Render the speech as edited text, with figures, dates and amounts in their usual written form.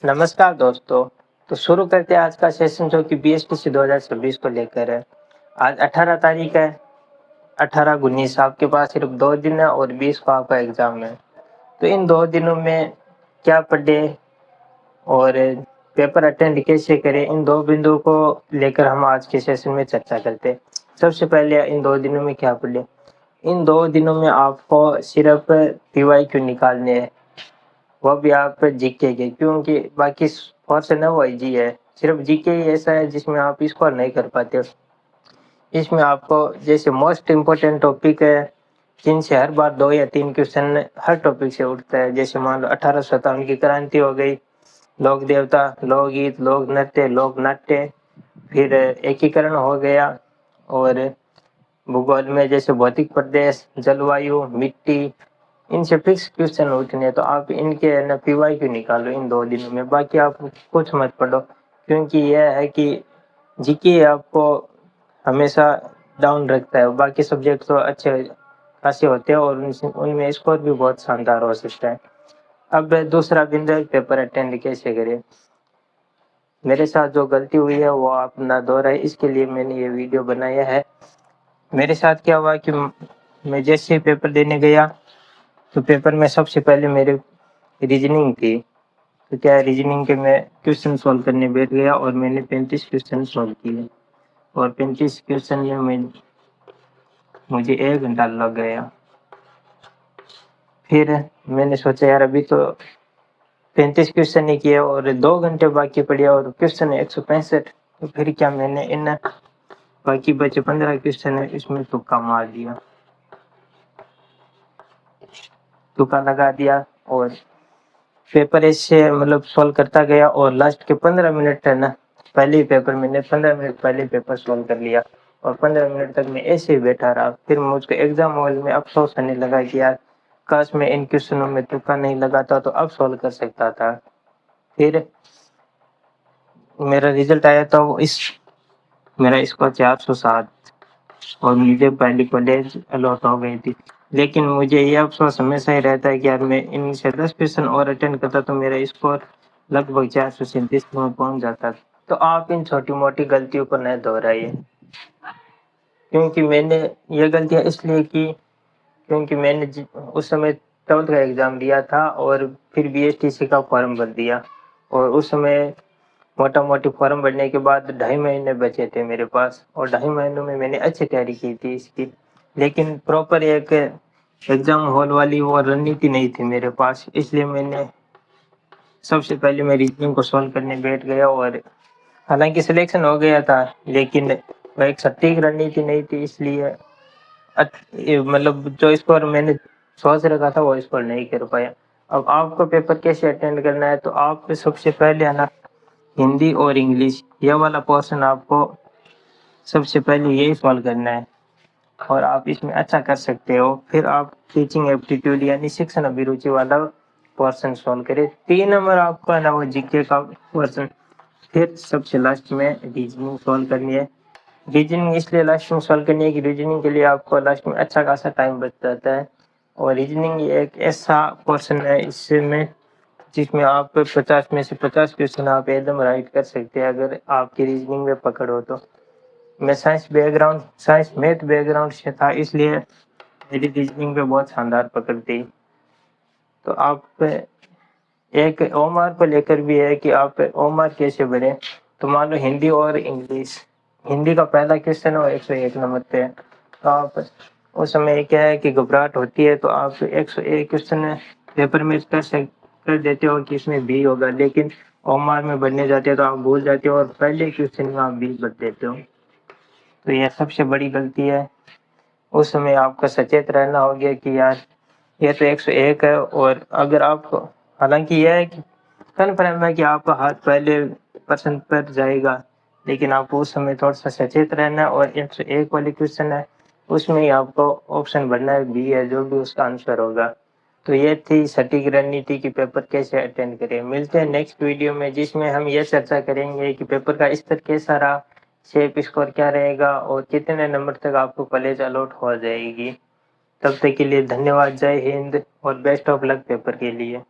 नमस्कार दोस्तों। तो शुरू करते हैं आज का सेशन जो कि BSTC 2026 को लेकर है। आज 18 तारीख है, 18-19 आपके पास सिर्फ 2 दिन है और 20 को आपका एग्जाम है। तो इन 2 दिनों में क्या पढ़े और पेपर अटेंड कैसे करें, इन 2 बिंदुओं को लेकर हम आज के सेशन में चर्चा करते हैं। सबसे पहले इन 2 दिनों में क्या पढ़े। इन 2 दिनों में आपको सिर्फ PYQ निकालने हैं, वो भी आप जीके के, क्योंकि बाकी पोर्शन है वो इजी है। सिर्फ जीके ही ऐसा है जिसमें आप स्कोर नहीं कर पाते। इसमें आपको जैसे मोस्ट इम्पोर्टेंट टॉपिक है जिनसे हर बार 2 या 3 क्वेश्चन हर टॉपिक से उठता है। जैसे मान लो 1857 की क्रांति हो गई, लोक देवता, लोकगीत, लोक नृत्य, लोक नाट्य, फिर एकीकरण हो गया, और भूगोल में जैसे भौतिक प्रदेश, जलवायु, मिट्टी, इनसे फिक्स क्वेश्चन उठने हैं। तो आप इनके ना PYQ निकालो इन 2 दिनों में। बाकी आप कुछ मत पढ़ो, क्योंकि यह है कि जीके आपको हमेशा डाउन रखता है। बाकी सब्जेक्ट तो अच्छे खासे होते हैं और उनमें स्कोर भी बहुत शानदार हो सकता है। अब दूसरा बिंदु है पेपर अटेंड कैसे करें। मेरे साथ जो गलती हुई है वो आप ना दोहराए, इसके लिए मैंने ये वीडियो बनाया है। मेरे साथ क्या हुआ कि मैं जैसे पेपर देने गया तो पेपर में सबसे पहले मेरे रीजनिंग थी। तो क्या रीजनिंग के मैं क्वेश्चन सॉल्व करने बैठ गया और मैंने 35 क्वेश्चन सॉल्व किए, और 35 क्वेश्चन में मुझे 1 घंटा लग गया। फिर मैंने सोचा यार अभी तो 35 क्वेश्चन ही किए और 2 घंटे बाकी पड़े और क्वेश्चन 165। तो फिर क्या, मैंने इन बाकी बचे 15 क्वेश्चन है इसमें तुक्का मार दिया, तुक्का लगा दिया और पेपर ऐसे मतलब सॉल्व करता गया। और लास्ट के 15 मिनट है ना, पहले ही पेपर मैंने 15 मिनट पहले पेपर सॉल्व कर लिया और 15 मिनट तक मैं ऐसे ही बैठा रहा। फिर मुझको एग्जाम हॉल में अफसोस होने लगा कि यार काश मैं इन क्वेश्चनों में तुक्का नहीं लगाता तो अब सॉल्व कर सकता था। फिर मेरा रिजल्ट आया तो मेरा स्कोर 407 और मुझे पहली कॉलेज अलॉट हो गई थी। लेकिन मुझे ये अफसोस हमेशा ही रहता है कि यार मैं इनसे 10 क्वेश्चन और अटेंड करता तो मेरा स्कोर लगभग 437 में पहुंच जाता। तो आप इन छोटी मोटी गलतियों को न दोहराइए, क्योंकि मैंने ये गलतियां इसलिए की क्योंकि मैंने उस समय 12th का एग्ज़ाम दिया था और फिर BSTC का फॉर्म भर दिया, और उस समय मोटा मोटी फॉर्म भरने के बाद 2.5 महीने बचे थे मेरे पास, और 2.5 महीनों में मैंने अच्छी तैयारी की थी इसकी। लेकिन प्रॉपर एक एग्ज़ाम हॉल वाली वो रणनीति नहीं थी मेरे पास, इसलिए मैंने सबसे पहले मैं रीजनिंग को सॉल्व करने बैठ गया। और हालांकि सिलेक्शन हो गया था, लेकिन वो एक सटीक रणनीति नहीं थी, इसलिए मतलब जो स्कोर मैंने सोच रखा था वो स्कोर नहीं कर पाया। अब आपको पेपर कैसे अटेंड करना है, तो आप सबसे पहले है ना हिंदी और इंग्लिश ये वाला पोर्शन आपको सबसे पहले यही सॉल्व करना है और आप इसमें अच्छा कर सकते हो। फिर आप टीचिंग एप्टीट्यूड यानी शिक्षण अभिरुचि वाला पोर्शन सॉल्व करें। 3 नंबर आपका ना वो जीके का पोर्शन। फिर सबसे लास्ट में रीजनिंग सॉल्व करनी है। रीजनिंग इसलिए लास्ट में सॉल्व करनी है कि रीजनिंग के लिए आपको लास्ट में अच्छा खासा टाइम बच जाता है, और रीजनिंग एक ऐसा पोर्शन है इसमें जिसमें आप 50 में से 50 क्वेश्चन आप एकदम राइट कर सकते हैं अगर आपकी रीजनिंग में पकड़ हो तो। मैं साइंस मैथ बैकग्राउंड से था, इसलिए मेरी रीजनिंग पे बहुत शानदार पकड़ थी। तो आप एक ओमार को लेकर भी है कि आप ओमार कैसे बढ़े। तो मान लो हिंदी और इंग्लिश, हिंदी का पहला क्वेश्चन है 101 नंबर पे। तो आप उस समय क्या है कि घबराहट होती है, तो आप 101 क्वेश्चन पेपर में कर देते हो कि इसमें बी होगा, लेकिन ओमार में बढ़ने जाते हो तो आप भूल जाते हो और पहले क्वेश्चन में आप बी भर देते हो। तो यह सबसे बड़ी गलती है। उस समय आपका सचेत रहना होगा कि यार ये तो 101 है, और अगर आपको हालांकि यह है कि कन्फर्म है कि आपका हाथ पहले पर्सन पर जाएगा, लेकिन आपको उस समय थोड़ा सा सचेत रहना है। और 101 वाली क्वेश्चन है उसमें ही आपको ऑप्शन भरना है, बी है जो भी उसका आंसर होगा। तो ये थी सटीक रणनीति की पेपर कैसे अटेंड करें। मिलते हैं नेक्स्ट वीडियो में, जिसमें हम ये चर्चा करेंगे कि पेपर का स्तर कैसा रहा, शेप स्कोर क्या रहेगा और कितने नंबर तक आपको कॉलेज अलॉट हो जाएगी। तब तक के लिए धन्यवाद, जय हिंद और बेस्ट ऑफ लक पेपर के लिए।